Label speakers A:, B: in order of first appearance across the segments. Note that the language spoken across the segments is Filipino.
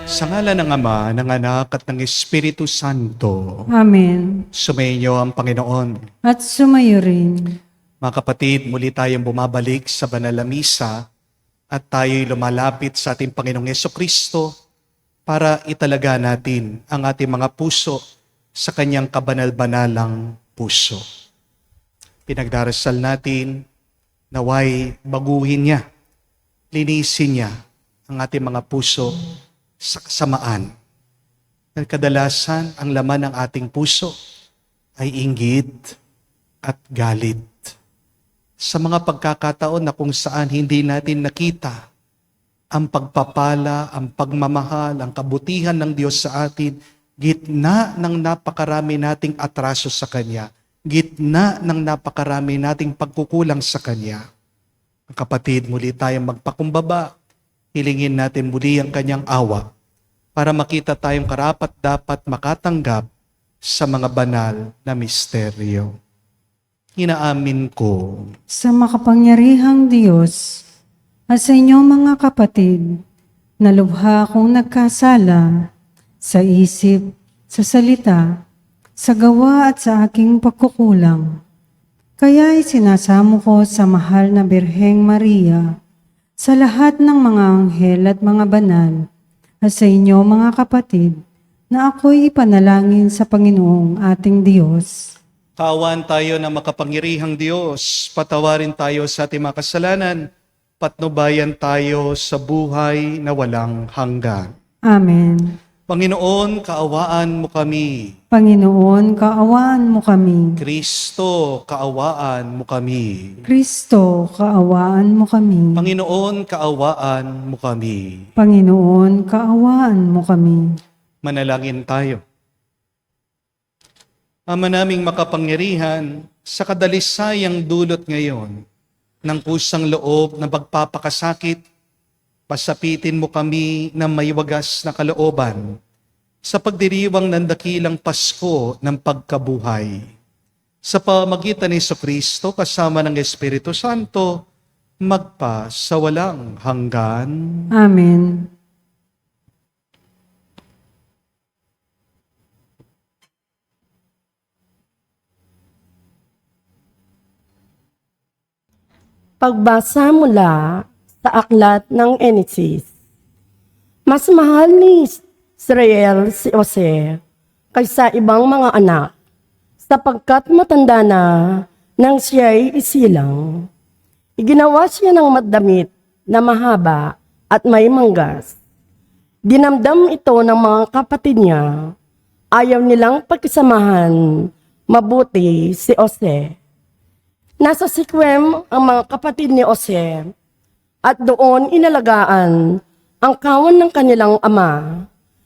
A: Sa ngalan ng Ama, ng Anak at ng Espiritu Santo,
B: Amen.
A: sumainyo ang Panginoon.
B: At sumayo rin.
A: Mga kapatid, muli tayong bumabalik sa banal na misa at tayo'y lumalapit sa ating Panginoong Yesukristo para italaga natin ang ating mga puso sa kanyang kabanal-banalang puso. Pinagdarasal natin naway baguhin niya, linisin niya ang ating mga puso sa kasamaan. Dahil kadalasan, ang laman ng ating puso ay inggit at galit. Sa mga pagkakataon na kung saan hindi natin nakita ang pagpapala, ang pagmamahal, ang kabutihan ng Diyos sa atin, gitna ng napakarami nating atraso sa Kanya, gitna ng napakarami nating pagkukulang sa Kanya. Kapatid, muli tayong magpakumbaba, hilingin natin muli ang Kanyang awa para makita tayong karapat-dapat makatanggap sa mga banal na misteryo. Inaamin ko
B: Sa makapangyarihang Diyos at sa inyong mga kapatid, na lubha akong nagkasala sa isip, sa salita, sa gawa at sa aking pagkukulang. Kaya isinasamo ko sa mahal na Birheng Maria, sa lahat ng mga anghel at mga banal, at sa inyo mga kapatid, na ako'y ipanalangin sa Panginoong ating Diyos.
A: kaawaan tayo ng makapangyarihang Diyos, patawarin tayo sa ating mga kasalanan, patnubayan tayo sa buhay na walang hanggan.
B: Amen.
A: Panginoon, kaawaan mo kami.
B: Panginoon, kaawaan mo kami.
A: Kristo, kaawaan mo kami.
B: Kristo, kaawaan mo kami.
A: Panginoon, kaawaan mo kami.
B: Panginoon, kaawaan mo kami.
A: Manalangin tayo. Ama naming makapangyarihan, sa kadalisayang dulot ngayon ng kusang loob ng pagpapakasakit, pasapitin mo kami ng may wagas na kalooban sa pagdiriwang ng dakilang Pasko ng pagkabuhay. Sa pamagitan ni Jesucristo kasama ng Espiritu Santo, magpa sa walang hanggan.
B: Amen.
C: Pagbasa mula sa aklat ng Genesis. Mas mahal ni Israel si Jose kaysa ibang mga anak, sapagkat matanda na nang siya'y isilang. Iginawa siya ng madamit na mahaba at may manggas. Dinamdam ito ng mga kapatid niya. Ayaw nilang pagkisamahan mabuti si Jose. Nasa Siquem ang mga kapatid ni Jose at doon inalagaan ang kawan ng kanilang ama.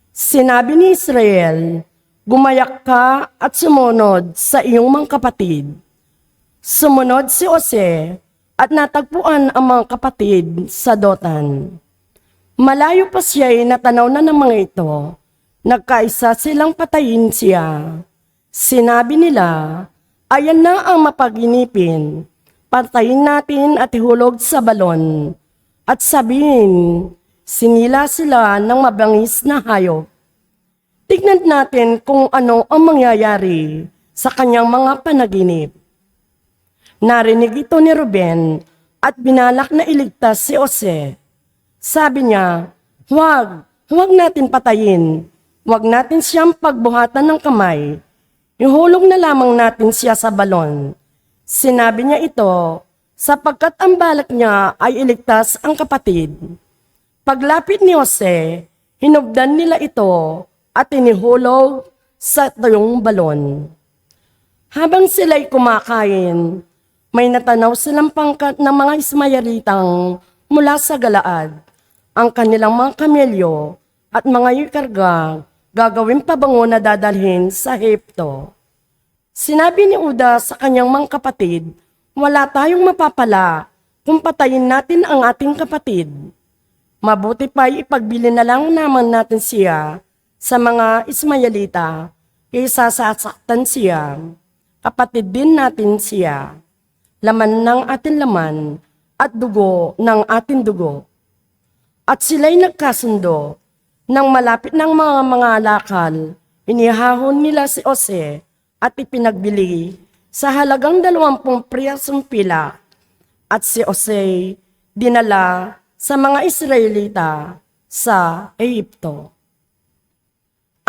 C: Sinabi ni Israel, gumayak ka at sumunod sa iyong mga kapatid. Sumunod si Jose at natagpuan ang mga kapatid sa Dotan. Malayo pa siya'y natanaw na ng mga ito. Nagkaisa silang patayin siya. Sinabi nila, ayan na ang mapaginipin. Patayin natin at ihulog sa balon. At sabihin, sinila sila ng mabangis na hayop. Tignan natin kung ano ang mangyayari sa kanyang mga panaginip. Narinig ito ni Ruben at binalak na iligtas si Jose. Sabi niya, huwag natin patayin. Huwag natin siyang pagbuhatan ng kamay. Ihulog na lamang natin siya sa balon. Sinabi niya ito, sapagkat ang balak niya ay iligtas ang kapatid. Paglapit ni Jose, hinubdan nila ito at inihulog sa tuyong balon. Habang sila'y kumakain, may natanaw silang pangkat ng mga Ismaelitang mula sa Galaad. Ang kanilang mga kamelyo at mga yukarga gagawin pabango na dadalhin sa Ehipto. Sinabi ni Uda sa kanyang mga kapatid, wala tayong mapapala kung patayin natin ang ating kapatid. Mabuti pa'y ipagbili na lang naman natin siya sa mga Ismaelita kaysa sasaktan siya. Kapatid din natin siya. Laman ng ating laman at dugo ng ating dugo. At sila'y nagkasundo. Nang malapit ng mga lakal, inihahon nila si Jose at ipinagbili sa halagang 20 priyasong pilak, at si Jose dinala sa mga Israelita sa Ehipto.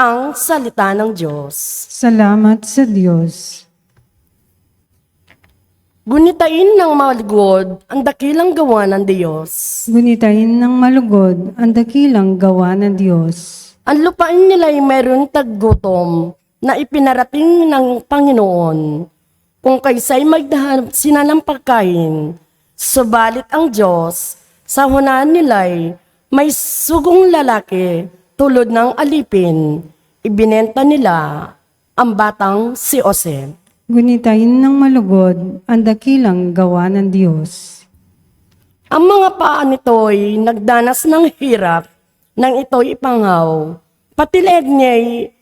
C: Ang salita ng Diyos.
B: Salamat sa Diyos.
C: Gunitain ng malugod ang dakilang gawa ng Diyos.
B: Gunitain ng malugod ang dakilang gawa ng Diyos.
C: Ang lupain nila ay mayroong taggutom na ipinarating ng Panginoon. Kung kaysa'y magdahanap sila ng pagkain, subalit ang Diyos, sa hunaan nila'y may sugong lalaki tulad ng alipin. Ibinenta nila ang batang si Jose.
B: Gunitain ng malugod ang dakilang gawa ng Diyos.
C: Ang mga paa nito'y nagdanas ng hirap nang ito'y ipangaw. Pati leeg niya'y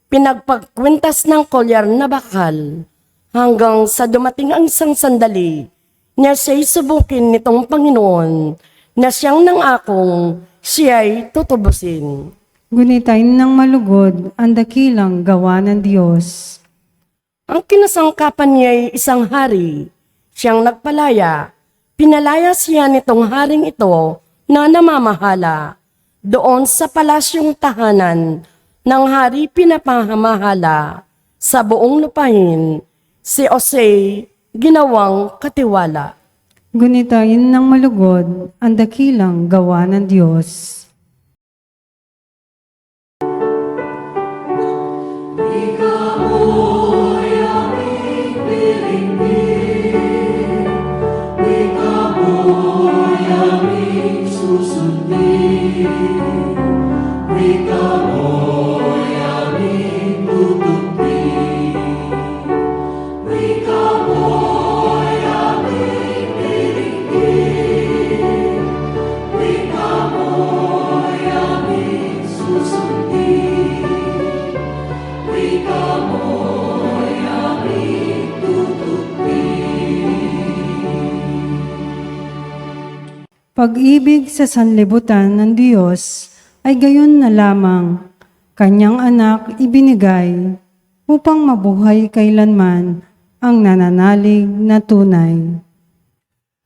C: pinagpagkwintas ng kolyar na bakal hanggang sa dumating ang isang sandali niya siya'y subukin nitong Panginoon na siyang nangakong siya'y tutubusin.
B: Gunitain ng malugod ang dakilang gawa ng Diyos.
C: Ang kinasangkapan niya'y isang hari. Siyang nagpalaya. Pinalaya siya nitong haring ito na namamahala. Doon sa palasyong tahanan ng hari pinapamahala sa buong lupain, si Jose ginawang katiwala.
B: Gunitain ng malugod ang dakilang gawa ng Diyos. Pag-ibig sa sanlibutan ng Diyos ay gayon na lamang kanyang anak ibinigay upang mabuhay kailanman ang nananalig na tunay.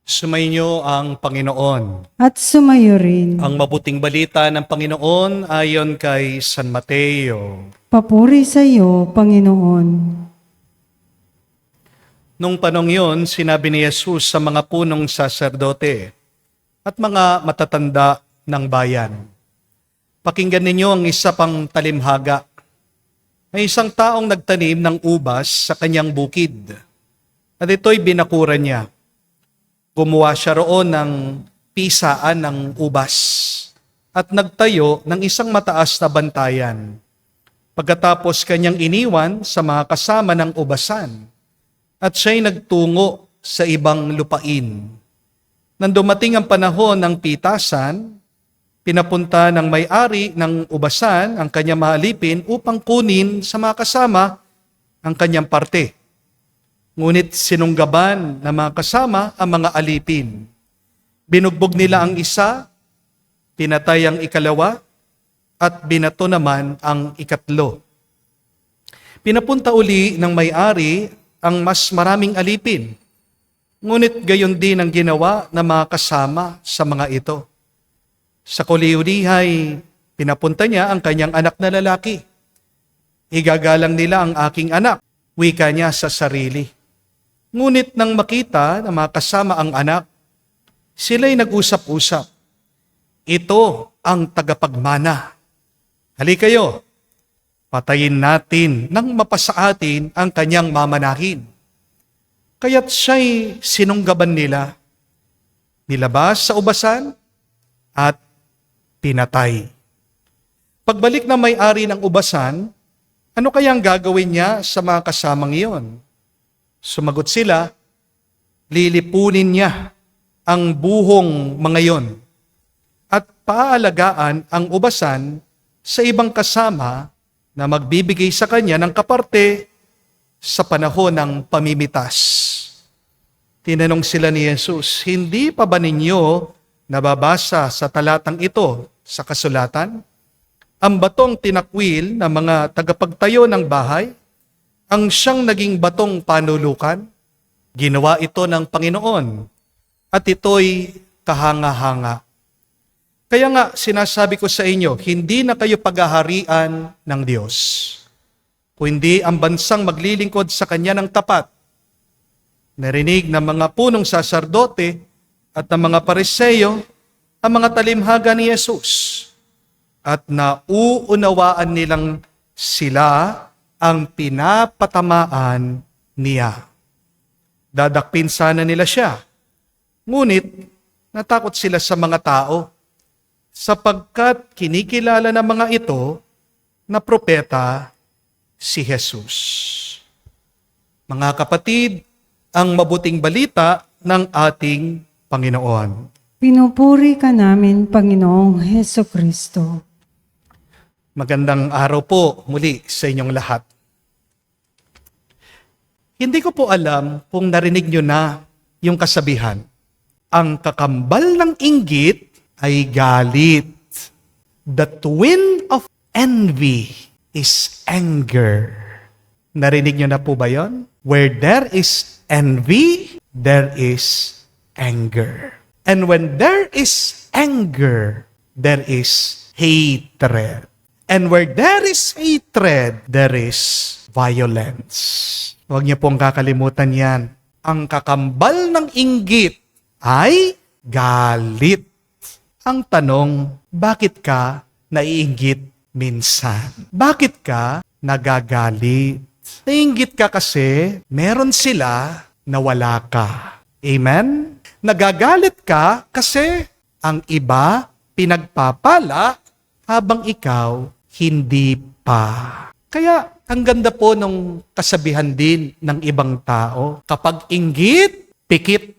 A: Sumainyo ang Panginoon.
B: At sumayo rin.
A: Ang mabuting balita ng Panginoon ayon kay San Mateo.
B: Papuri sa iyo, Panginoon.
A: Nung panong yon, sinabi ni Jesus sa mga punong saserdote at mga matatanda ng bayan, pakinggan ninyo ang isa pang talimhaga. May isang taong nagtanim ng ubas sa kanyang bukid, at ito'y binakuran niya. Gumawa siya roon ng pisaan ng ubas at nagtayo ng isang mataas na bantayan. Pagkatapos kanyang iniwan sa mga kasama ng ubasan, at siya'y nagtungo sa ibang lupain. Nang dumating ang panahon ng pitasan, pinapunta ng may-ari ng ubasan ang kanyang mahalipin upang kunin sa mga kasama ang kanyang parte. Ngunit sinunggaban ng mga kasama ang mga alipin. Binugbog nila ang isa, pinatay ang ikalawa, at binato naman ang ikatlo. Pinapunta uli ng may-ari ang mas maraming alipin. Ngunit gayon din ang ginawa ng mga kasama sa mga ito. Sa kuliulihay, pinapunta niya ang kanyang anak na lalaki. Igagalang nila ang aking anak, wika niya sa sarili. Ngunit nang makita ng mga kasama ang anak, sila'y nag-usap-usap. Ito ang tagapagmana. Halika kayo, patayin natin nang mapasa atin ang kanyang mamanahin. Kaya't siya'y sinunggaban nila, nilabas sa ubasan at pinatay. Pagbalik na may-ari ng ubasan, ano kayang gagawin niya sa mga kasamang iyon? Sumagot sila, lilipunin niya ang buhong mga iyon at paalagaan ang ubasan sa ibang kasama na magbibigay sa kanya ng kaparte sa panahon ng pamimitas. Tinanong sila ni Jesus, hindi pa ba ninyo nababasa sa talatang ito sa kasulatan? Ang batong tinakwil ng mga tagapagtayo ng bahay, ang siyang naging batong panulukan. Ginawa ito ng Panginoon at ito'y kahanga-hanga. Kaya nga, sinasabi ko sa inyo, hindi na kayo paghaharian ng Diyos, kundi ang bansang maglilingkod sa Kanya ng tapat. Narinig ng mga punong saserdote at ng mga pariseyo ang mga talimhaga ni Jesus at nauunawaan nilang sila ang pinapatamaan niya. Dadakpin sana nila siya, ngunit natakot sila sa mga tao sapagkat kinikilala ng mga ito na propeta si Jesus. Mga kapatid, ang mabuting balita ng ating Panginoon.
B: Pinupuri ka namin, Panginoong Heso Kristo.
A: Magandang araw po muli sa inyong lahat. Hindi ko po alam kung narinig nyo na yung kasabihan. Ang kakambal ng inggit ay galit. The twin of envy is anger. Narinig nyo na po ba yon? Where there is envy, there is anger. And when there is anger, there is hatred. And where there is hatred, there is violence. Huwag niyo pong kakalimutan yan. Ang kakambal ng inggit ay galit. Ang tanong, bakit ka naiinggit minsan? Bakit ka nagagalit? Naiinggit ka kasi meron sila na wala ka. Amen? Nagagalit ka kasi ang iba pinagpapala habang ikaw hindi pa. Kaya ang ganda po nung kasabihan din ng ibang tao. Kapag inggit, pikit.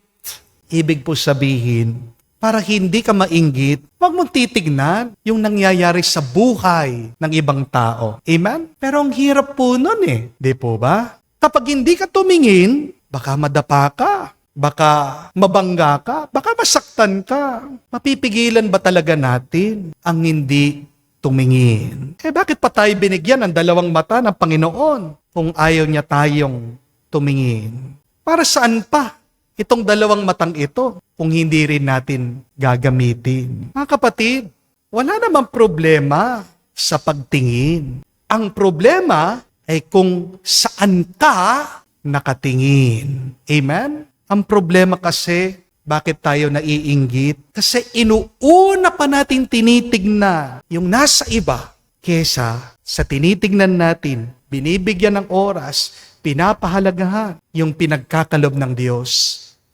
A: Ibig po sabihin, para hindi ka mainggit, huwag mong titignan yung nangyayari sa buhay ng ibang tao. Amen? Pero ang hirap po nun Di po ba? Kapag hindi ka tumingin, baka madapa ka. Baka mabangga ka. Baka masaktan ka. Mapipigilan ba talaga natin ang hindi tumingin? Bakit pa tayo binigyan ng dalawang mata ng Panginoon kung ayaw niya tayong tumingin? Para saan pa itong dalawang matang ito kung hindi rin natin gagamitin? Mga kapatid, wala namang problema sa pagtingin. Ang problema ay kung saan ka nakatingin. Amen? Ang problema kasi, bakit tayo naiinggit? Kasi inuuna pa natin tinitignan yung nasa iba kesa sa tinitignan natin, binibigyan ng oras, pinapahalagahan yung pinagkakalob ng Diyos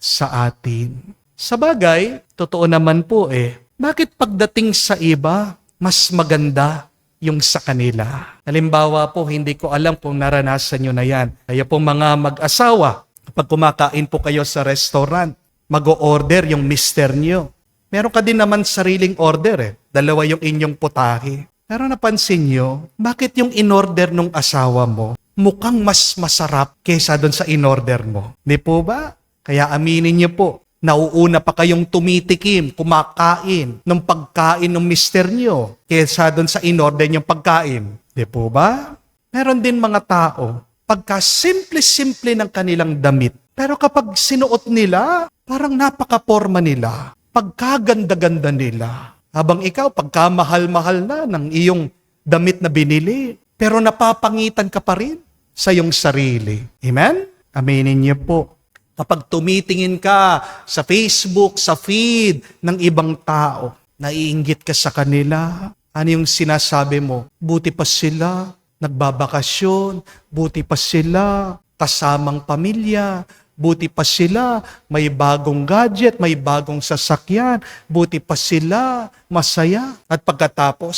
A: sa atin. Sa bagay, totoo naman po bakit pagdating sa iba, mas maganda yung sa kanila? Halimbawa po, hindi ko alam kung naranasan nyo na yan. Kaya po mga mag-asawa, kapag kumakain po kayo sa restaurant, mag-o-order yung mister nyo. Meron ka din naman sariling order Dalawa yung inyong putahe. Pero napansin nyo, bakit yung in-order nung asawa mo mukhang mas masarap kesa doon sa in-order mo? Di po ba? Kaya aminin nyo po, nauuna pa kayong tumitikim, kumakain ng pagkain ng mister nyo kesa doon sa in-order nyong pagkain. Di po ba? Meron din mga tao, pagka simple-simple ng kanilang damit, pero kapag sinuot nila, parang napaka-porma nila, pagkaganda-ganda nila. Habang ikaw, pagkamahal-mahal na ng iyong damit na binili, pero napapangitan ka pa rin sa iyong sarili. Amen? Aminin niyo po. Kapag tumitingin ka sa Facebook, sa feed ng ibang tao, naiinggit ka sa kanila, ano yung sinasabi mo? Buti pa sila nagbabakasyon, buti pa sila kasamang pamilya, buti pa sila may bagong gadget, may bagong sasakyan, buti pa sila masaya. At pagkatapos,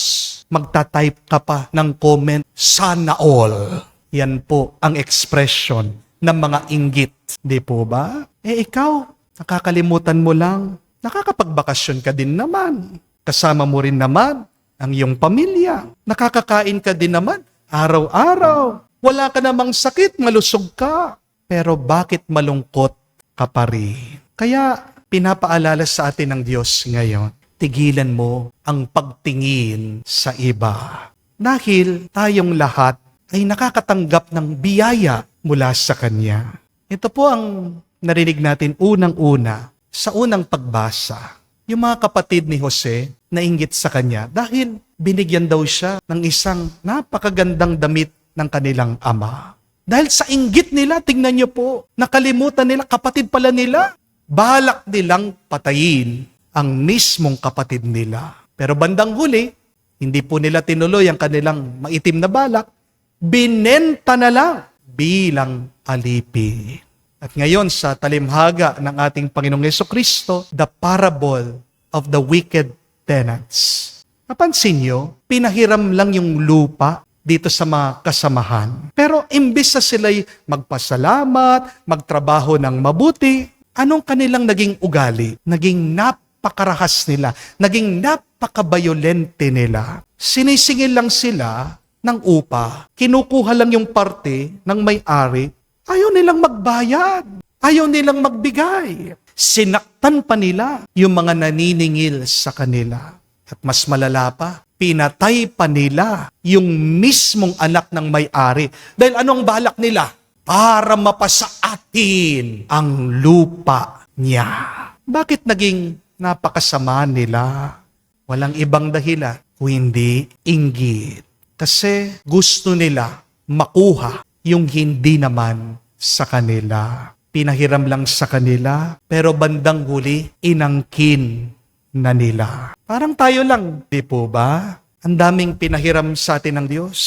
A: magta-type ka pa ng comment, sana all. Yan po ang expression ng mga inggit. Di po ba? Ikaw, nakakalimutan mo lang, nakakapagbakasyon ka din naman. Kasama mo rin naman ang iyong pamilya. Nakakakain ka din naman araw-araw. Wala ka namang sakit, malusog ka. Pero bakit malungkot ka pa rin? Kaya pinapaalala sa atin ng Diyos ngayon, tigilan mo ang pagtingin sa iba. Dahil tayong lahat ay nakakatanggap ng biyaya mula sa Kanya. Ito po ang narinig natin unang-una sa unang pagbasa. Yung mga kapatid ni Jose nainggit sa kanya dahil binigyan daw siya ng isang napakagandang damit ng kanilang ama. Dahil sa inggit nila, tingnan niyo po, nakalimutan nila, kapatid pala nila. Balak nilang patayin ang mismong kapatid nila. Pero bandang huli, hindi po nila tinuloy ang kanilang maitim na balak. Binenta na lang bilang alipin. At ngayon sa talimhaga ng ating Panginoong Jesucristo, the parable of the wicked tenants. Napansin nyo, pinahiram lang yung lupa dito sa mga kasamahan. Pero imbis na sila'y magpasalamat, magtrabaho ng mabuti, anong kanilang naging ugali? Naging napakarahas nila, naging napakabayolente nila. Sinisingil lang sila ng upa, kinukuha lang yung parte ng may-ari. Ayaw nilang magbayad. Ayaw nilang magbigay. Sinaktan pa nila yung mga naniningil sa kanila. At mas malala pa, pinatay pa nila yung mismong anak ng may-ari. Dahil anong balak nila? Para mapasa atin ang lupa niya. Bakit naging napakasama nila? Walang ibang dahilan kung hindi inggit. Kasi gusto nila makuha yung hindi naman sa kanila. Pinahiram lang sa kanila, pero bandang huli, inangkin na nila. Parang tayo lang, di po ba? Ang daming pinahiram sa atin ng Diyos.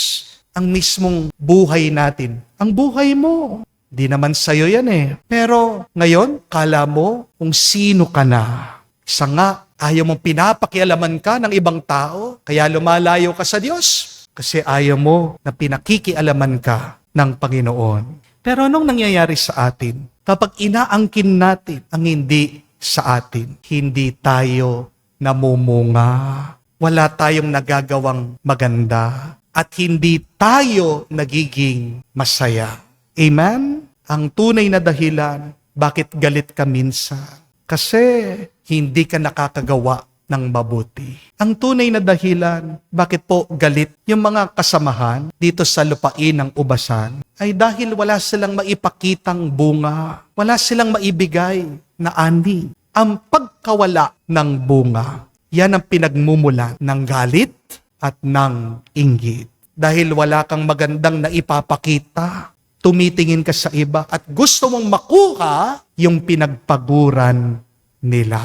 A: Ang mismong buhay natin. Ang buhay mo. Di naman sa'yo yan eh. Pero ngayon, kala mo kung sino ka na. Isa nga, ayaw mong pinapakialaman ka ng ibang tao, kaya lumalayo ka sa Diyos. Kasi ayaw mo na pinakikialaman ka ng Panginoon. Pero anong nangyayari sa atin? Kapag inaangkin natin ang hindi sa atin, hindi tayo namumunga. Wala tayong nagagawang maganda. At hindi tayo nagiging masaya. Amen? Ang tunay na dahilan, bakit galit ka minsan? Kasi hindi ka nakakagawa ng mabuti. Ang tunay na dahilan, bakit po galit yung mga kasamahan dito sa lupain ng ubasan, ay dahil wala silang maipakitang bunga, wala silang maibigay na ani. Ang pagkawala ng bunga, yan ang pinagmumulan ng galit at ng inggit. Dahil wala kang magandang naipapakita, tumitingin ka sa iba at gusto mong makuha yung pinagpaguran nila.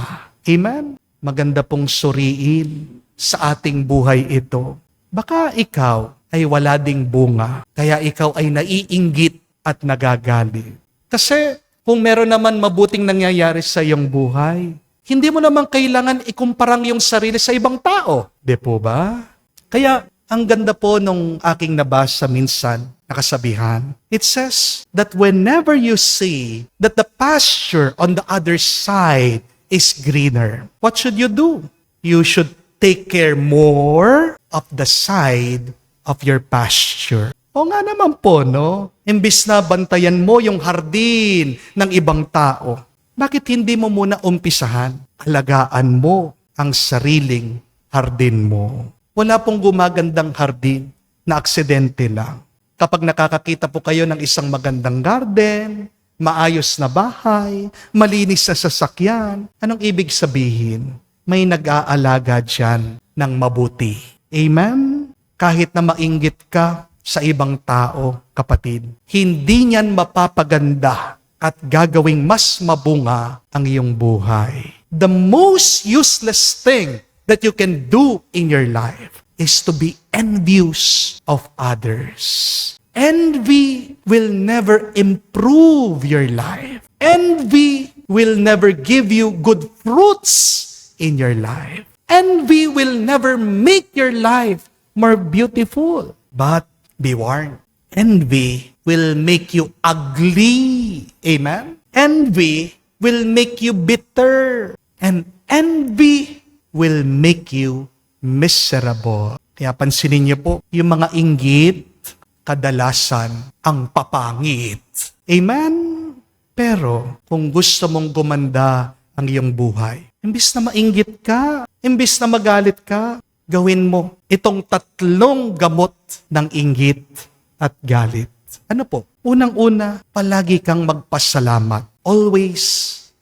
A: Amen? Maganda pong suriin sa ating buhay ito. Baka ikaw ay wala ding bunga, kaya ikaw ay naiinggit at nagagalit. Kasi kung meron naman mabuting nangyayari sa iyong buhay, hindi mo naman kailangan ikumpara yung sarili sa ibang tao. Di po ba? Kaya ang ganda po nung aking nabasa minsan, nakasabihan. It says that whenever you see that the pasture on the other side is greener, what should you do? You should take care more of the side of your pasture. O nga naman po, no? Imbis na bantayan mo yung hardin ng ibang tao, bakit hindi mo muna umpisahan? Alagaan mo ang sariling hardin mo. Wala pong gumagandang hardin na aksidente lang. Kapag nakakakita po kayo ng isang magandang garden, maayos na bahay, malinis sa sasakyan, anong ibig sabihin? May nag-aalaga dyan ng mabuti. Amen? Kahit na mainggit ka sa ibang tao, kapatid, hindi niyan mapapaganda at gagawing mas mabunga ang iyong buhay. The most useless thing that you can do in your life is to be envious of others. Envy will never improve your life. Envy will never give you good fruits in your life. Envy will never make your life more beautiful. But be warned, envy will make you ugly. Amen? Envy will make you bitter. And envy will make you miserable. Kaya pansinin niyo po, yung mga inggit, kadalasan ang papangit. Amen? Pero kung gusto mong gumanda ang iyong buhay, Imbis na mainggit ka, imbis na magalit ka, gawin mo itong 3 gamot ng inggit at galit. Ano po? Unang-una, palagi kang magpasalamat. Always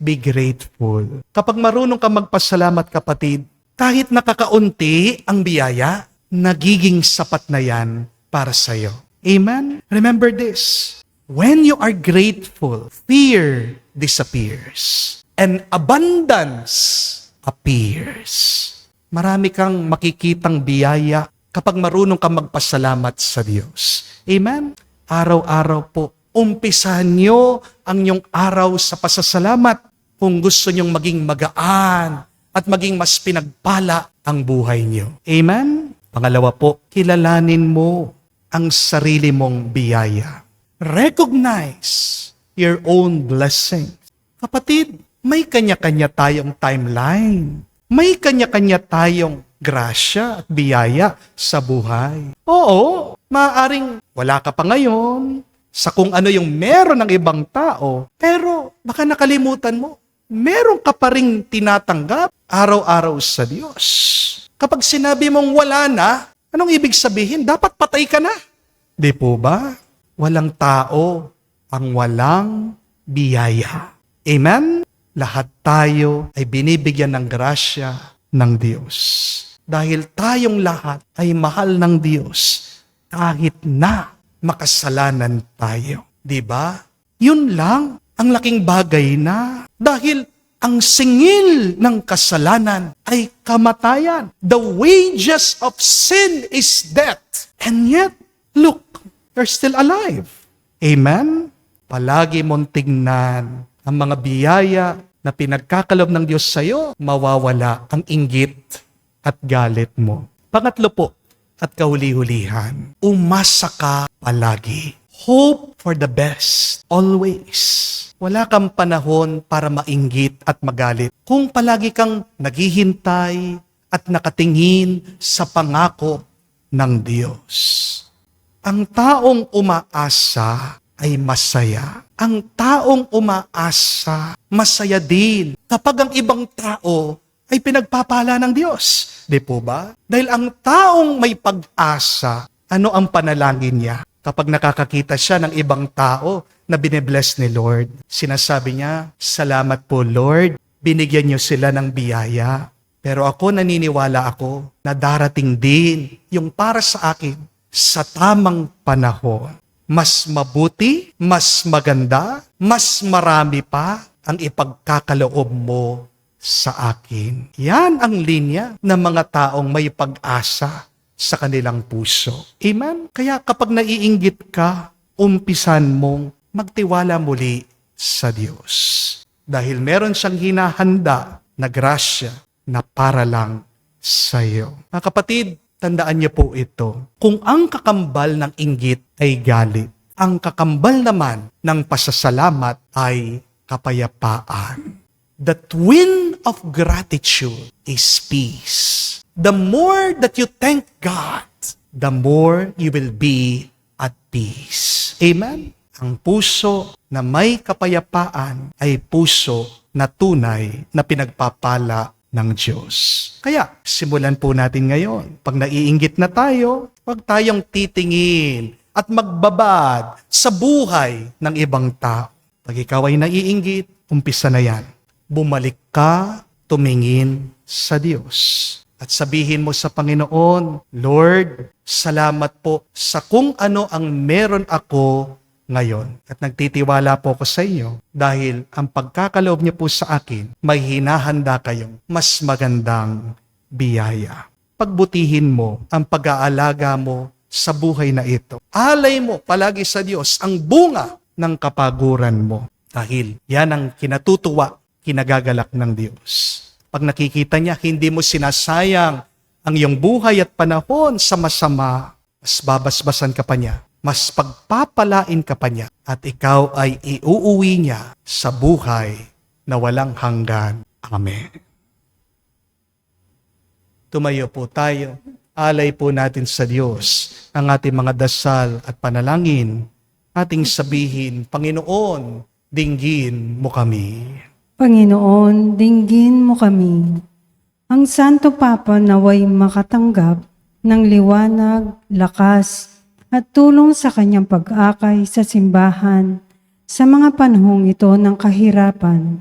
A: be grateful. Kapag marunong kang magpasalamat, kapatid, kahit nakakaunti ang biyaya, nagiging sapat na yan para sa'yo. Amen? Remember this. When you are grateful, fear disappears and abundance appears. Marami kang makikitang biyaya kapag marunong kang magpasalamat sa Diyos. Amen? Araw-araw po, umpisahan nyo ang inyong araw sa pasasalamat kung gusto nyong maging magaan at maging mas pinagpala ang buhay nyo. Amen? Pangalawa po, kilalanin mo ang sarili mong biyaya. Recognize your own blessing. Kapatid, may kanya-kanya tayong timeline. May kanya-kanya tayong grasya at biyaya sa buhay. Oo, maaaring wala ka pa ngayon sa kung ano yung meron ng ibang tao, pero baka nakalimutan mo, meron ka pa ring tinatanggap araw-araw sa Diyos. Kapag sinabi mong wala na, anong ibig sabihin? Dapat patay ka na. Di po ba? Walang tao ang walang biyaya. Amen? Lahat tayo ay binibigyan ng grasya ng Diyos. Dahil tayong lahat ay mahal ng Diyos kahit na makasalanan tayo. Di ba? Yun lang ang laking bagay na dahil ang singil ng kasalanan ay kamatayan. The wages of sin is death. And yet, look, you're still alive. Amen? Palagi mong tingnan ang mga biyaya na pinagkakalob ng Diyos sa iyo, mawawala ang inggit at galit mo. Pangatlo po, at kahuli-hulihan, umasa ka palagi. Hope for the best, always. Wala kang panahon para mainggit at magalit. Kung palagi kang naghihintay at nakatingin sa pangako ng Diyos. Ang taong umaasa ay masaya. Ang taong umaasa, masaya din. Kapag ang ibang tao ay pinagpapala ng Diyos. Di po ba? Dahil ang taong may pag-asa, ano ang panalangin niya? Kapag nakakakita siya ng ibang tao na binibless ni Lord, sinasabi niya, salamat po Lord, binigyan niyo sila ng biyaya. Pero ako naniniwala ako na darating din yung para sa akin sa tamang panahon. Mas mabuti, mas maganda, mas marami pa ang ipagkakaloob mo sa akin. Yan ang linya ng mga taong may pag-asa sa kanilang puso. Amen? Kaya kapag naiinggit ka, umpisan mong magtiwala muli sa Diyos. Dahil meron siyang hinahanda na grasya na para lang sa iyo. Mga kapatid, tandaan niyo po ito. Kung ang kakambal ng inggit ay galit, ang kakambal naman ng pasasalamat ay kapayapaan. The twin of gratitude is peace. The more that you thank God, the more you will be at peace. Amen? Ang puso na may kapayapaan ay puso na tunay na pinagpapala ng Diyos. Kaya, simulan po natin ngayon. Pag naiinggit na tayo, huwag tayong titingin at magbabad sa buhay ng ibang tao. Pag ikaw ay naiinggit, umpisa na yan. Bumalik ka, tumingin sa Diyos. At sabihin mo sa Panginoon, Lord, salamat po sa kung ano ang meron ako ngayon. At nagtitiwala po ako sa inyo dahil ang pagkakaloob niyo po sa akin, may hinahanda kayong mas magandang biyaya. Pagbutihin mo ang pag-aalaga mo sa buhay na ito. Alay mo palagi sa Diyos ang bunga ng kapaguran mo. Dahil yan ang kinatutuwa, kinagagalak ng Diyos. Pag nakikita niya, hindi mo sinasayang ang iyong buhay at panahon sa masama, mas babasbasan ka pa niya, mas pagpapalain ka pa niya, at ikaw ay iuuwi niya sa buhay na walang hanggan. Amen. Tumayo po tayo. Alay po natin sa Diyos ang ating mga dasal at panalangin. Ating sabihin, Panginoon, dinggin mo kami.
B: Panginoon, dinggin mo kami. Ang Santo Papa naway makatanggap ng liwanag, lakas, at tulong sa kanyang pag-akay sa simbahan sa mga panahong ito ng kahirapan.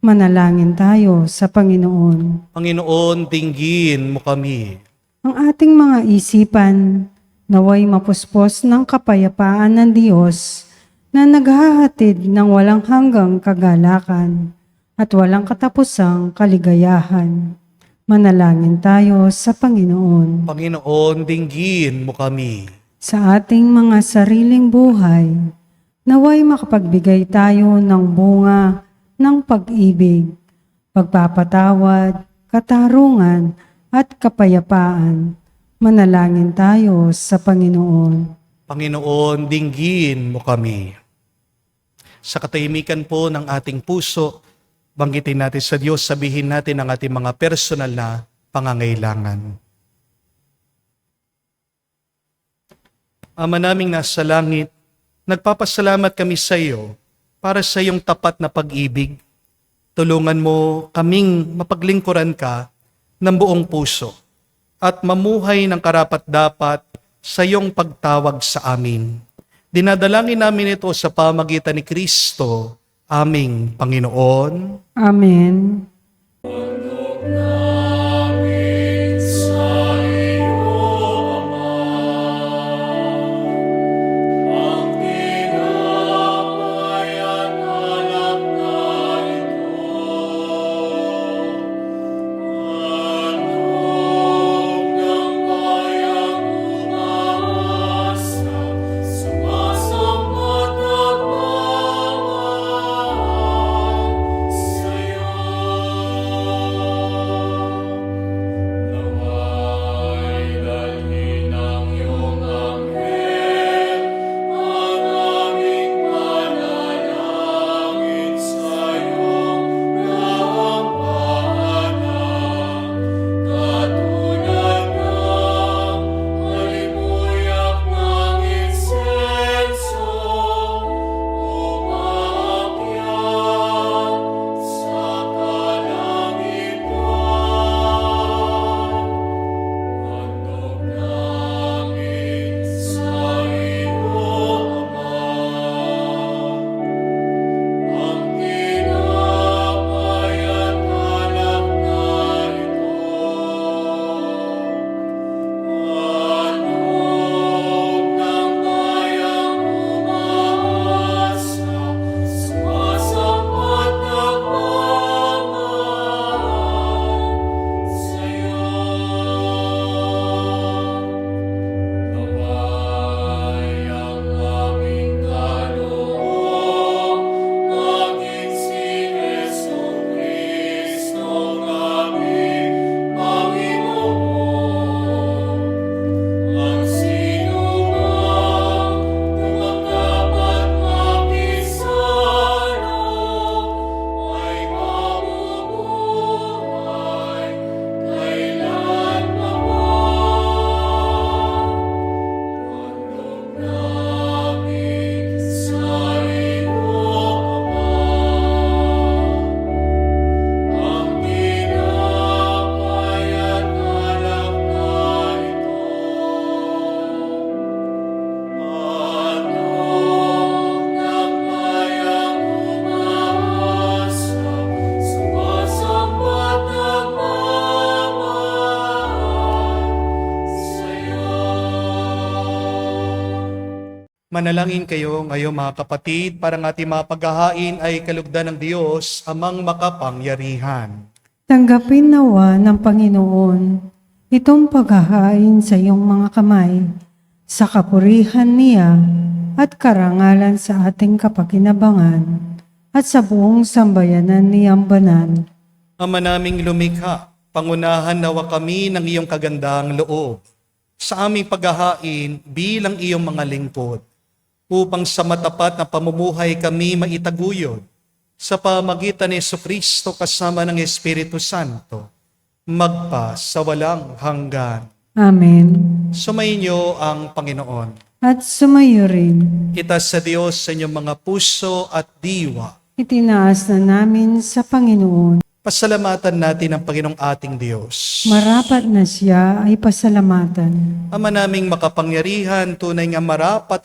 B: Manalangin tayo sa Panginoon.
A: Panginoon, dinggin mo kami.
B: Ang ating mga isipan naway mapuspos ng kapayapaan ng Diyos na naghahatid ng walang hanggang kagalakan at walang katapusang kaligayahan. Manalangin tayo sa Panginoon.
A: Panginoon, dinggin mo kami.
B: Sa ating mga sariling buhay, naway makapagbigay tayo ng bunga ng pag-ibig, pagpapatawad, katarungan, at kapayapaan. Manalangin tayo sa Panginoon.
A: Panginoon, dinggin mo kami. Sa katahimikan po ng ating puso, banggitin natin sa Diyos, sabihin natin ang ating mga personal na pangangailangan. Ama naming nasa langit, nagpapasalamat kami sa iyo para sa iyong tapat na pag-ibig. Tulungan mo kaming mapaglingkuran ka ng buong puso at mamuhay ng karapat-dapat sa iyong pagtawag sa amin. Dinadalangin namin ito sa pamagitan ni Kristo, aming Panginoon.
B: Amen.
A: Manalangin kayo ngayon mga kapatid para ng ating mga paghahain ay kalugdan ng Diyos, amang makapangyarihan.
B: Tanggapin nawa ng Panginoon itong paghahain sa iyong mga kamay, sa kapurihan niya at karangalan sa ating kapakinabangan at sa buong sambayanan niyang banal.
A: Ama naming lumikha, pangunahan nawa kami ng iyong kagandahang loob sa aming paghahain bilang iyong mga lingkod, upang sa matapat na pamumuhay kami maitaguyod sa pamagitan ni Jesucristo kasama ng Espiritu Santo, magpa sa walang hanggan.
B: Amen.
A: Sumainyo ang Panginoon.
B: At sumayo rin.
A: Itaas sa Diyos sa inyong mga puso at diwa.
B: itinaas na namin sa Panginoon.
A: Pasalamatan natin ang Panginoong ating Diyos.
B: Marapat na siya ay pasalamatan.
A: Ama naming makapangyarihan, tunay nga marapat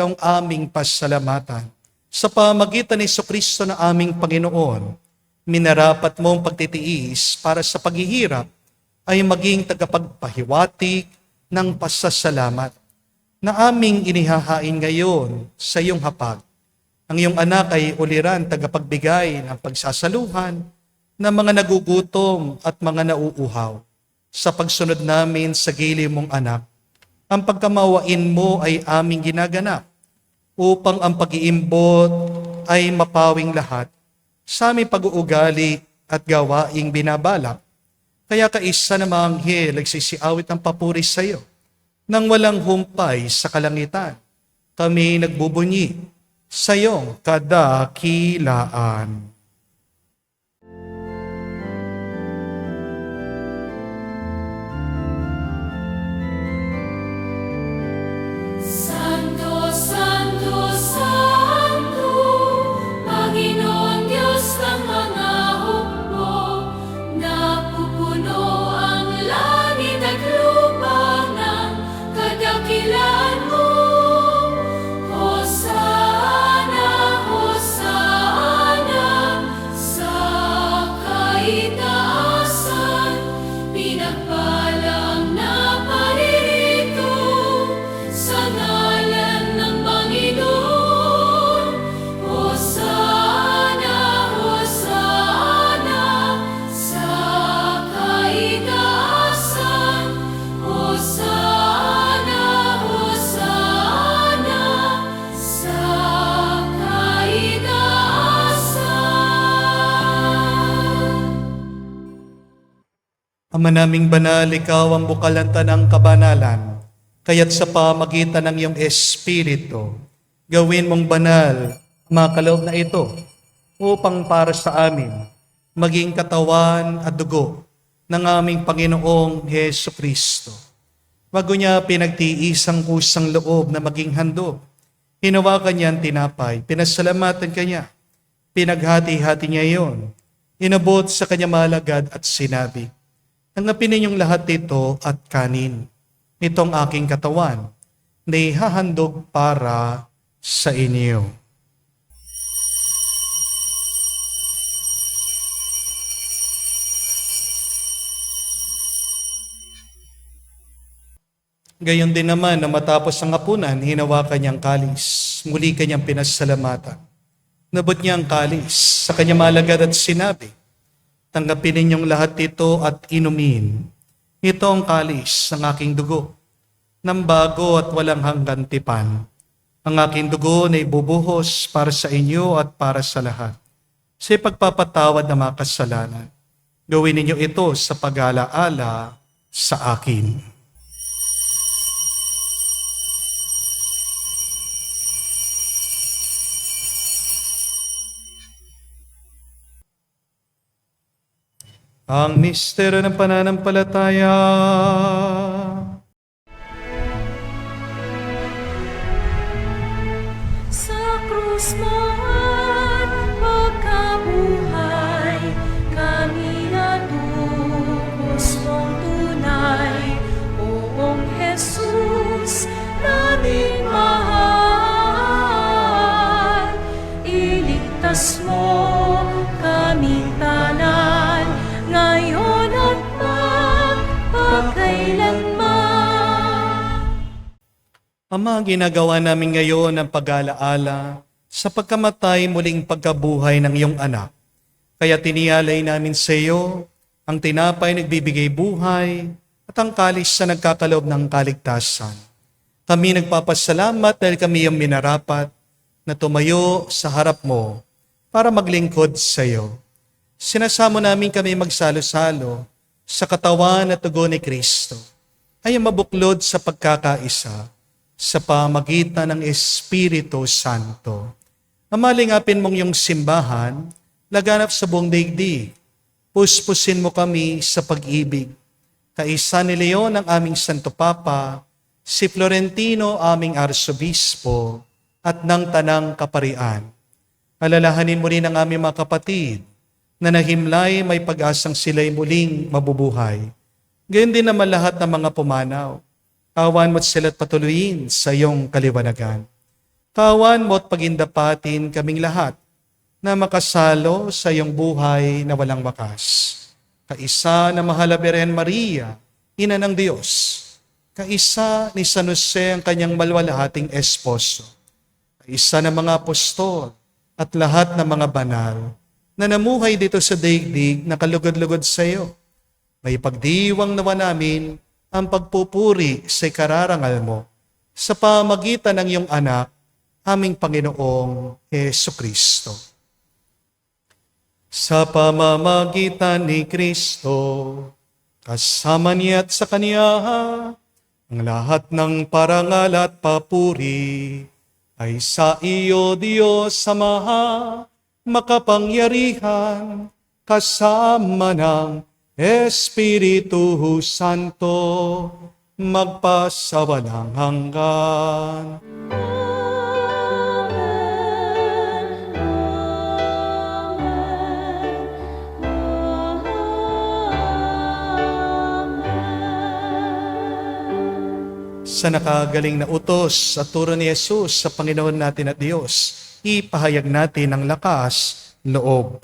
A: ang aming pasalamatan. Sa pamagitan ni Jesucristo na aming Panginoon, minarapat mo ang pagtitiis para sa paghihirap ay maging tagapagpahiwatig ng pasasalamat na aming inihahain ngayon sa iyong hapag. Ang iyong anak ay uliran tagapagbigay ng pagsasaluhan ng mga nagugutom at mga nauuhaw. Sa pagsunod namin sa gili mong anak, ang pagkamawain mo ay aming ginaganap upang ang pag-iimbot ay mapawing lahat sa aming pag-uugali at gawaing binabalak. Kaya kaisa na mga anghel nagsisiawit ng papuri sa iyo nang walang humpay sa kalangitan. Kami nagbubunyi sa iyong kadakilaan.
D: Santo, Santo, Santo, Panginoon Diyos ng mga hukbo, napupuno ang langit at lupa ng kadakilaan mo. Hosana, Hosana, sa kaitaasan, pinagpalang na paririto sa ngalan ng Panginoon. Hosana, Hosana, sa kaitaasan. Hosana, Hosana, sa kaitaasan.
A: Ama naming banal, ikaw ang bukalanta ng kabanalan, kaya't sa pamagitan ng iyong Espiritu, gawin mong banal ang mga kaloob na ito upang para sa amin maging katawan at dugo ng aming Panginoong Heso Kristo. Bago niya pinagtiis ang kusang loob na maging handog, hinawakan niya ang tinapay, pinasalamatan kanya, pinaghati-hati niya iyon, inabot sa kanya malagad at sinabi, "Tanggapin ninyong lahat ito at kanin. Itong aking katawan na ihahandog para sa inyo." Gayon din naman na matapos ang hapunan, hinawakan niyang kalis. Muli kanyang pinasalamatan. Nabot niya ang kalis sa kanya malagad at sinabi, "Tanggapin ninyong lahat ito at inumin. Ito ang kalis ng aking dugo, ng bago at walang hanggang tipan. Ang aking dugo na ibubuhos para sa inyo at para sa lahat. Sa pagpapatawad ng mga kasalanan, gawin ninyo ito sa pag-alaala sa akin." Ang misteryo ng pananampalataya.
D: Sa krus mo at pagkabuhay, kami natubos mong tunay. Oong Jesus, naming mahal, iligtas mo kaming tanan, ngayon at magpakailanman.
A: Ama, ginagawa namin ngayon ang pag-alaala sa pagkamatay muling pagkabuhay ng iyong anak. Kaya tinialay namin sa iyo ang tinapay nagbibigay buhay at ang kalis na nagkakaloob ng kaligtasan. Kami nagpapasalamat dahil kami ang minarapat na tumayo sa harap mo para maglingkod sa iyo. Sinasamo namin kami magsalo-salo sa katawan at dugo ni Kristo ay mabuklod sa pagkakaisa sa pamagitan ng Espiritu Santo. Mamalingapin mong iyong simbahan, laganap sa buong daigdig. Puspusin mo kami sa pag-ibig. Kaisa ni Leon ang aming Santo Papa, si Florentino aming Arsobispo, at ng tanang kaparian. Alalahanin mo rin ang aming mga kapatid na nahimlay may pag-asang sila'y muling mabubuhay. Gayon din naman lahat ng mga pumanaw. Kawan mo't sila't patuloyin sa iyong kaliwanagan. Kawan mo't pagindapatin kaming lahat na makasalo sa iyong buhay na walang wakas. Kaisa na mahal na Birhen Maria, Ina ng Diyos. Kaisa ni San Jose ang kanyang malwalhating esposo. Kaisa ng mga apostol at lahat ng mga banal na namuhay dito sa daigdig na kalugod-lugod sa iyo. May pagdiwang nawa namin ang pagpupuri sa ikararangal mo sa pamagitan ng iyong anak, aming Panginoong Jesucristo. Sa pamamagitan ni Kristo, kasama niya at sa Kanya, ang lahat ng parangal at papuri ay sa iyo, Diyos Ama, makapangyarihan, kasama ng Espiritu Santo, magpasawalang hanggan. Sa nakagaling na utos at turo ni Jesus sa Panginoon natin at Diyos, ipahayag natin ang lakas, loob.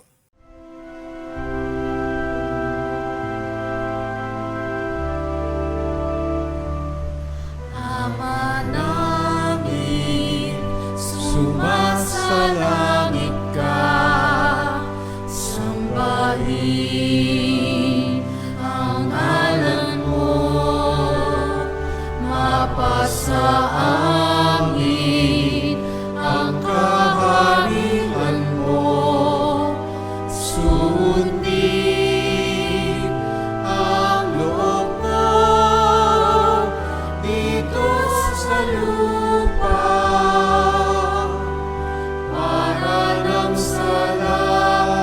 D: Ama namin, sumasalangit ka, sambahin ang ngalan mo, mapasa amin ang kaharian mo, sundin ang loob mo dito sa lupa para nang sa langit.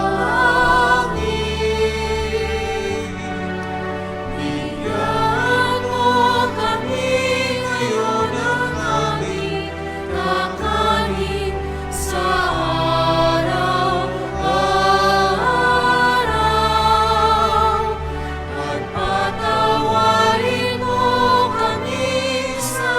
D: Bigyan mo kami ngayon ng aming kakanin sa araw-araw. At patawarin mo kami sa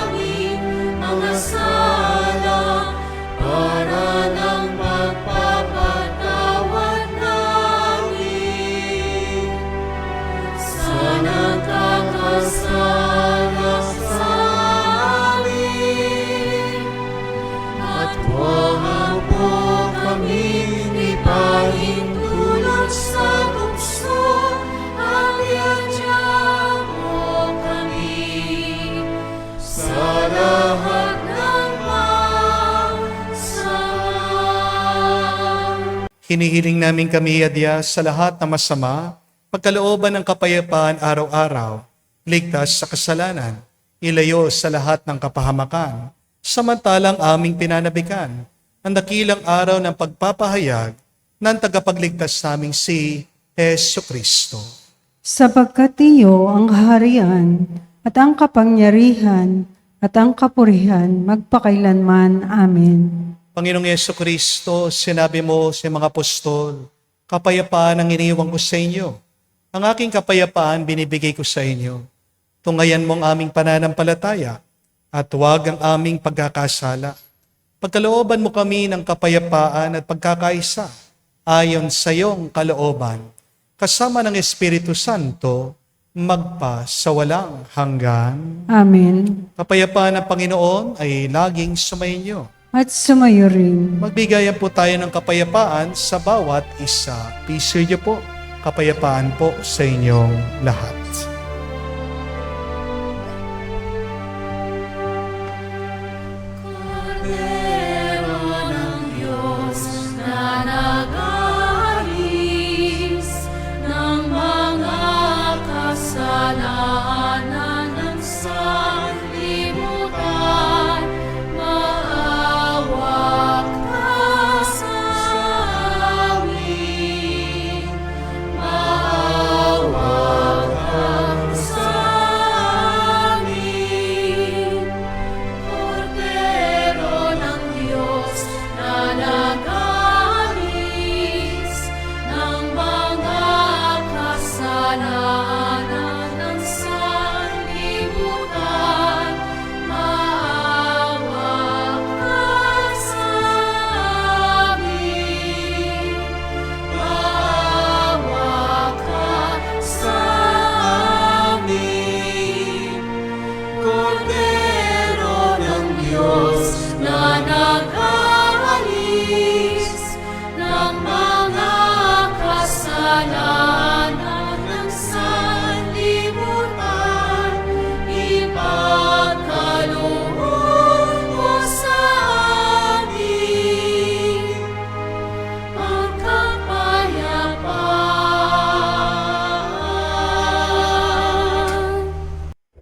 D: aming mga sala para nang magpapatawad namin sa nagkakasala sa amin. At huwag mo kaming ipahintulot sa tukso, at iadya mo kami sa lahat ng masama.
A: Hinihiling namin kami, Adya, sa lahat ng masama, pagkalooban ng kapayapaan araw-araw, ligtas sa kasalanan, ilayo sa lahat ng kapahamakan, samantalang aming pinanabikan ang dakilang araw ng pagpapahayag ng tagapagligtas naming si Jesucristo.
B: Sapagkat iyo ang kaharian at ang kapangyarihan at ang kapurihan magpakailanman. Amen.
A: Panginoong Jesucristo, sinabi mo sa mga apostol, kapayapaan ang iniwan ko sa inyo. Ang aking kapayapaan binibigay ko sa inyo. Tungayan mo ang aming pananampalataya at huwag ang aming pagkakasala. Pagkalooban mo kami ng kapayapaan at pagkakaisa ayon sa iyong kalooban, kasama ng Espiritu Santo, magpa sa walang hanggan.
B: Amen.
A: Kapayapaan ng Panginoon ay laging sumainyo.
B: At sumayo rin.
A: Magbigayan po tayo ng kapayapaan sa bawat isa. Piso niyo po, kapayapaan po sa inyong lahat.
D: Kordero ng Diyos na nag-aalis ng mga kasalanan ng sanlibutan, maawa ka sa amin, maawa ka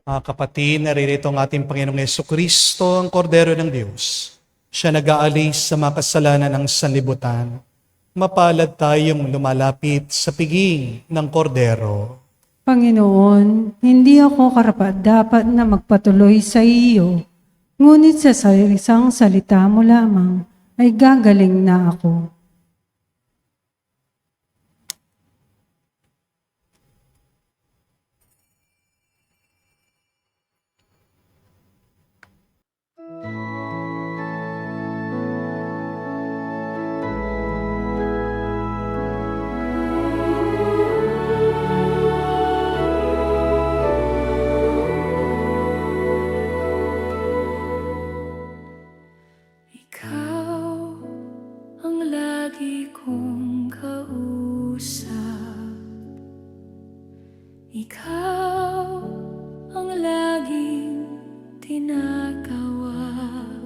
A: Mga kapatid, naririto ang ating Panginoong Jesucristo, ang Kordero ng Diyos. Siya nag-aalis sa mga kasalanan ng sanlibutan. Mapalad tayong lumalapit sa piging ng Kordero.
B: Panginoon, hindi ako karapat-dapat na magpatuloy sa iyo, ngunit sa isang salita mo lamang ay gagaling na ako.
D: Ikaw ang lagi kong kausap. Ikaw ang laging tinatawag.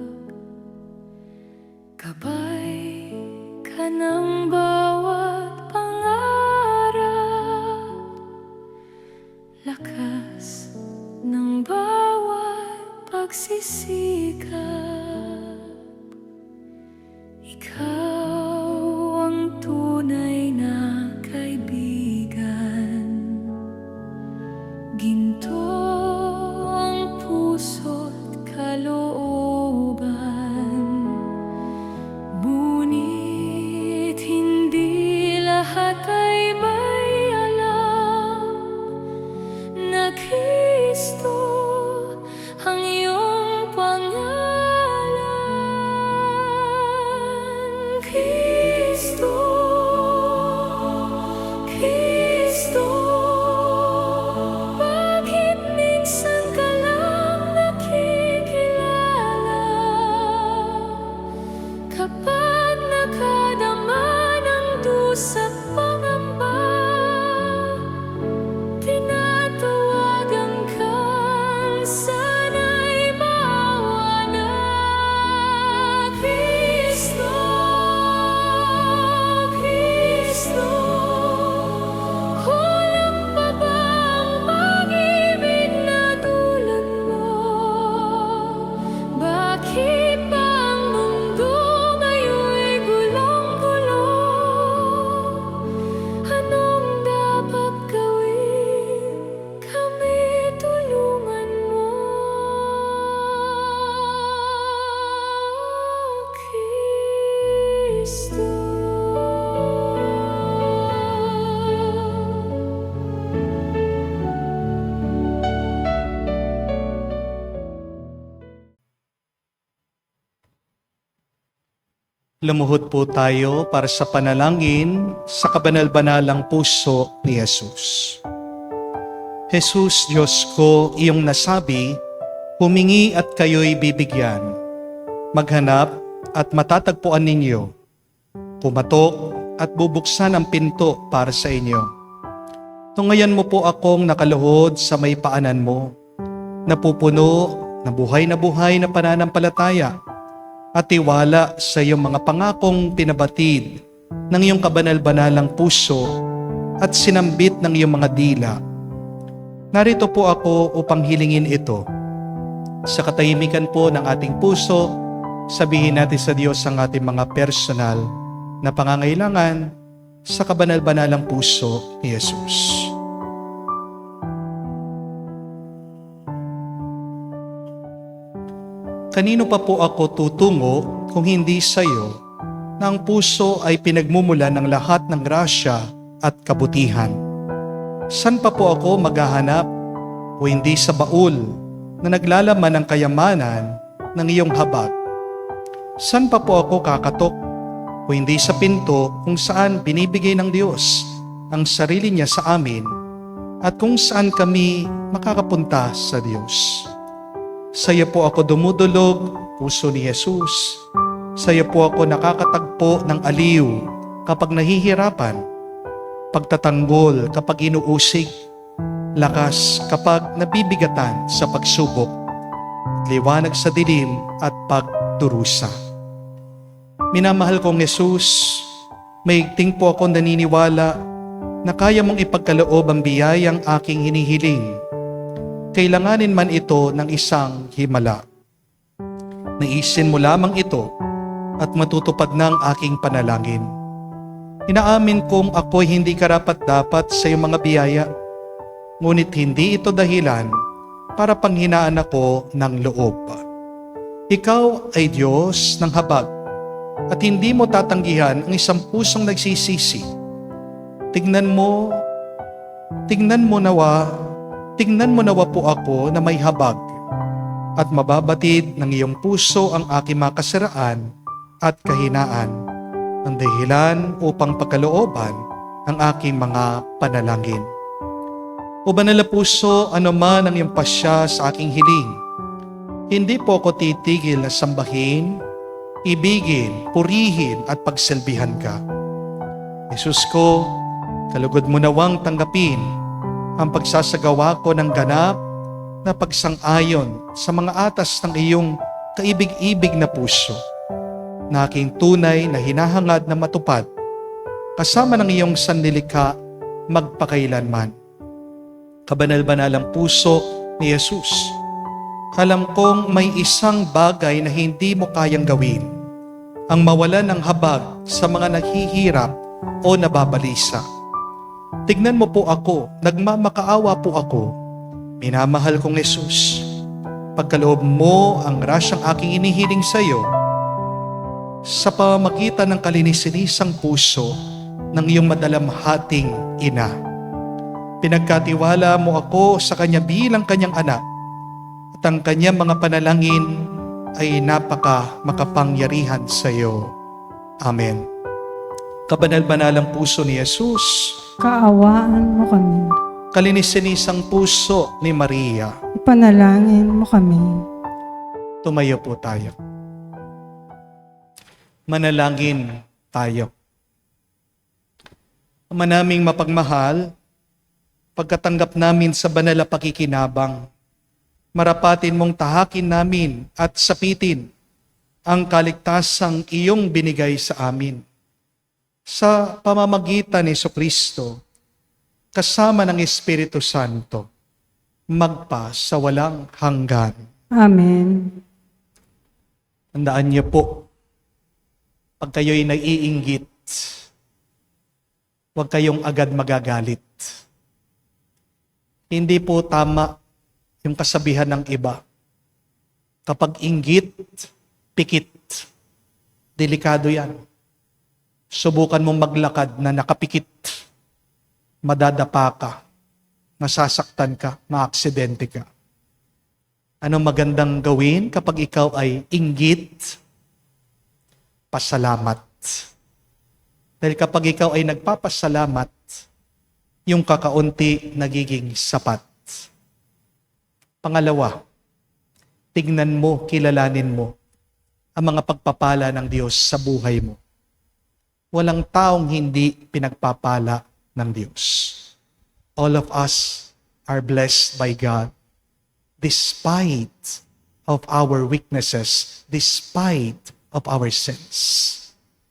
D: Gabay ka ng bawat pangarap. Lakas ng bawat pagsisikap. Ikaw ang tunay na kaibigan. Ginto ang puso't kalooban. Ngunit hindi lahat ay may alam na Kristo ang iyong pangalan. Kristo, Kristo, bakit minsan ka lang nakikilala? Kapag nakadama ng dusa pangamba, tinatawagan kang sana'y maawa na. Kristo, Kristo, kulang pa ba ang pag-ibig na tulad mo? Bakit ba ang mundo ngayon'y gulong-gulo? Anong dapat gawin? Kami tulungan mo, Kristo.
A: Lumuhod po tayo para sa panalangin sa kabanal-banalang puso ni Jesus. Jesus, Diyos ko, iyong nasabi, humingi at kayo'y bibigyan. Maghanap at matatagpuan ninyo. Pumatok at bubuksan ang pinto para sa inyo. Tungayan mo po akong nakaluhod sa may paanan mo, napupuno na buhay na pananampalataya at tiwala sa iyong mga pangakong pinabatid ng iyong kabanal-banalang puso at sinambit ng iyong mga dila. Narito po ako upang hilingin ito. Sa katahimikan po ng ating puso, sabihin natin sa Diyos ang ating mga personal na pangangailangan sa kabanal-banalang puso ni Jesus. Kanino pa po ako tutungo kung hindi sa iyo na ang puso ay pinagmumulan ng lahat ng grasya at kabutihan? San pa po ako maghahanap o hindi sa baul na naglalaman ng kayamanan ng iyong habag? San pa po ako kakatok o hindi sa pinto kung saan binibigay ng Diyos ang sarili niya sa amin at kung saan kami makakapunta sa Diyos? Sa iyo po ako dumudulog, puso ni Jesus. Sa iyo po ako nakakatagpo ng aliw kapag nahihirapan, pagtatanggol kapag inuusig, lakas kapag nabibigatan sa pagsubok, liwanag sa dilim at pagdurusa. Minamahal kong Jesus, maigting po ako naniniwala na kaya mong ipagkaloob ang biyayang aking hinihiling. kailanganin man ito ng isang himala. Naisin mo lamang ito at matutupad ng aking panalangin. Inaamin kong ako'y hindi karapat-dapat sa iyong mga biyaya, ngunit hindi ito dahilan para panghinaan ako ng loob. Ikaw ay Diyos ng habag at hindi mo tatanggihan ang isang pusong nagsisisi. Tingnan mo nawa po ako na may habag at mababatid ng iyong puso ang aking mga kasiraan at kahinaan, ang dahilan upang pagkalooban ang aking mga panalangin. O banal na puso, ano man ang iyong pasya sa aking hiling, hindi po ako titigil na sambahin, ibigin, purihin at pagsilbihan ka. Jesus ko, kalugod mo nawang tanggapin ang pagsasagawa ko ng ganap na pagsang-ayon sa mga atas ng iyong kaibig-ibig na puso, na aking tunay na hinahangad na matupad kasama ng iyong sanlilikha magpakailanman. Kabanal-banalang puso ni Jesus, alam kong may isang bagay na hindi mo kayang gawin, ang mawalan ng habag sa mga naghihirap o nababalisa. Tignan mo po ako, nagmamakaawa po ako. Minamahal kong Jesus, pagkaloob mo ang grasyang aking inihiling sa iyo sa pamamagitan ng kalinisan-isang puso ng iyong madalamhating ina. Pinagkatiwala mo ako sa kanya bilang kanyang anak at ang kanyang mga panalangin ay makapangyarihan sa iyo. Amen. Kabanal-banalang puso ni Jesus,
B: Kaawaan mo kami.
A: kalinisan-isang puso ni Maria,
B: Ipanalangin mo kami.
A: tumayo po tayo. Manalangin tayo. Ama naming mapagmahal, pagkatanggap namin sa banal na pakikinabang, marapatin mong tahakin namin at sapitin ang kaligtasang iyong binigay sa amin. Sa pamamagitan ni Jesucristo, kasama ng Espiritu Santo, magpa sa walang hanggan.
B: Amen.
A: Tandaan niyo po, pag kayo'y naiinggit, huwag kayong agad magagalit. Hindi po tama yung kasabihan ng iba. Kapag inggit, pikit. Delikado yan. Subukan mong maglakad na nakapikit. Madadapa ka. Masasaktan ka. Maaksidente ka. Anong magandang gawin kapag ikaw ay inggit? Pasalamat. Dahil kapag ikaw ay nagpapasalamat, yung kakaunti nagiging sapat. Pangalawa, tignan mo, kilalanin mo ang mga pagpapala ng Diyos sa buhay mo. Walang taong hindi pinagpapala ng Diyos. All of us are blessed by God despite of our weaknesses, despite of our sins.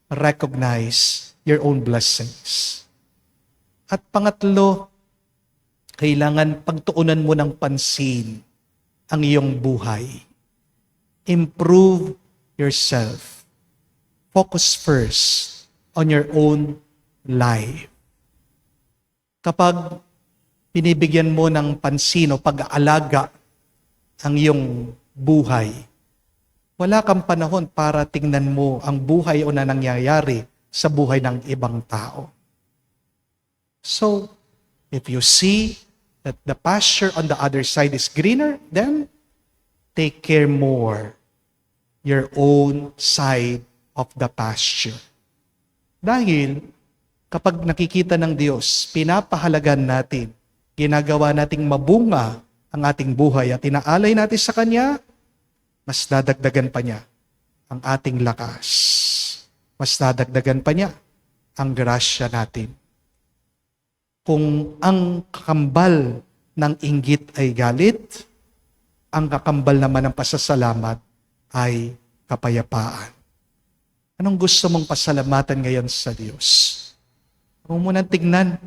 A: Recognize your own blessings. At pangatlo, kailangan pagtuunan mo ng pansin ang iyong buhay. Improve yourself. Focus first on your own life. Kapag binibigyan mo ng pansin o pag-aalaga ang iyong buhay, wala kang panahon para tingnan mo ang buhay o na nangyayari sa buhay ng ibang tao. So, if you see that the pasture on the other side is greener, then take care more your own side of the pasture. Dahil kapag nakikita ng Diyos, pinapahalagan natin, ginagawa nating mabunga ang ating buhay at inaalay natin sa Kanya, mas dadagdagan pa niya ang ating lakas. Mas dadagdagan pa niya ang grasya natin. Kung ang kakambal ng inggit ay galit, ang kakambal naman ng pasasalamat ay kapayapaan. Anong gusto mong pasalamatan ngayon sa Diyos? Huwag mo nang tignan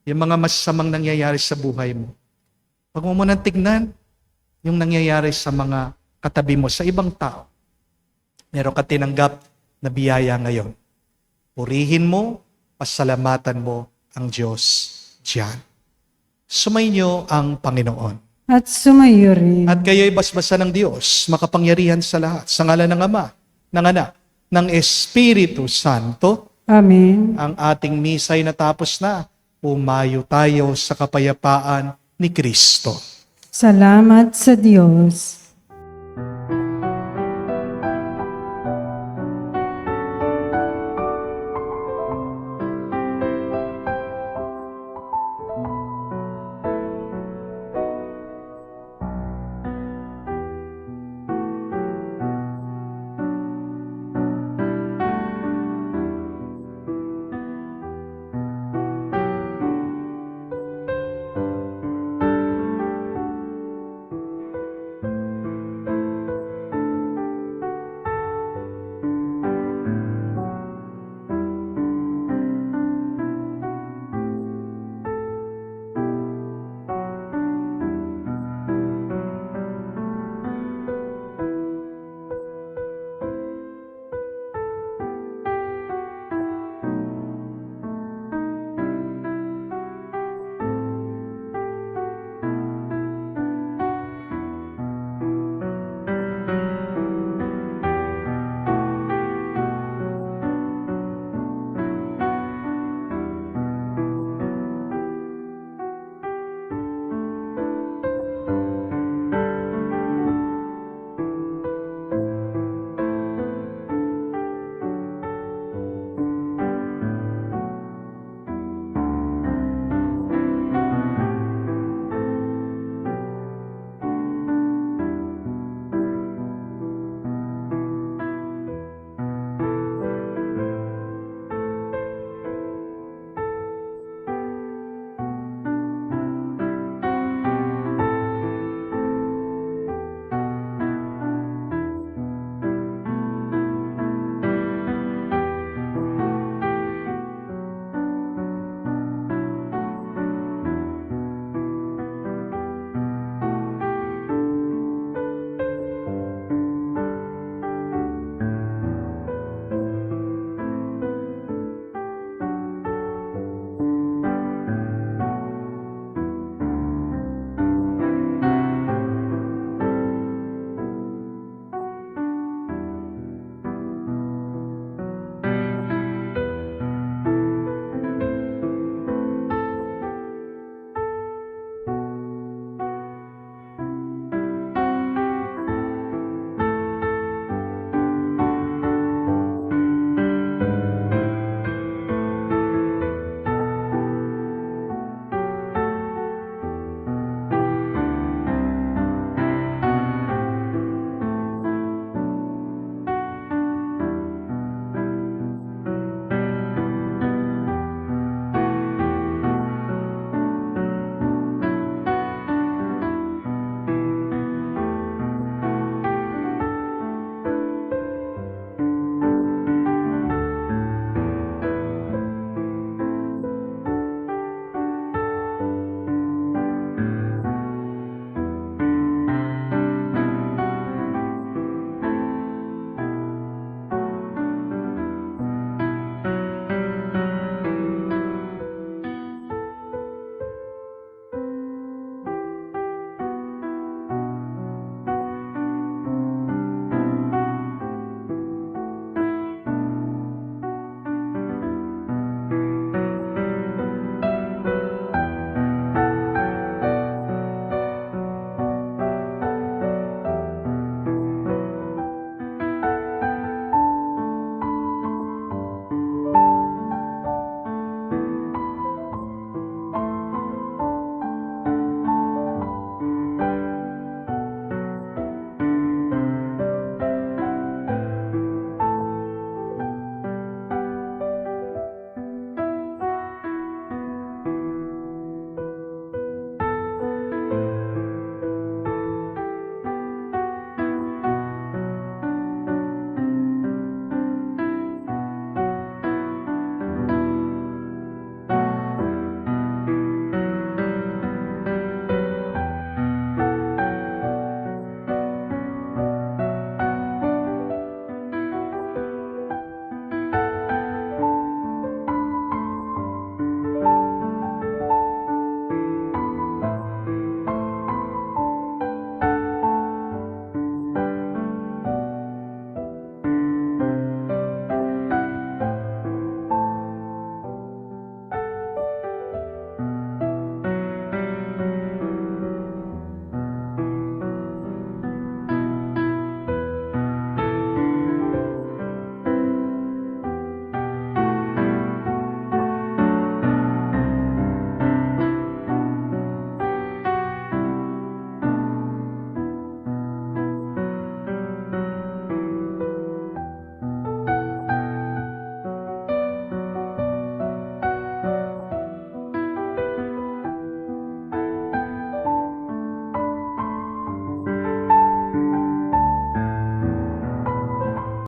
A: yung mga masasamang nangyayari sa buhay mo. Huwag mo munang tignan yung nangyayari sa mga katabi mo, sa ibang tao. Meron ka tinanggap na biyaya ngayon. Purihin mo, pasalamatan mo ang Diyos diyan. Sumainyo ang Panginoon.
B: At sumayo rin.
A: At kayo'y basbasan ng Diyos, makapangyarihan sa lahat, sa ngalan ng Ama, ng Anak, ng Espiritu Santo.
B: Amen.
A: Ang ating misa'y natapos na. Pumayo tayo sa kapayapaan ni Kristo.
B: Salamat sa Diyos.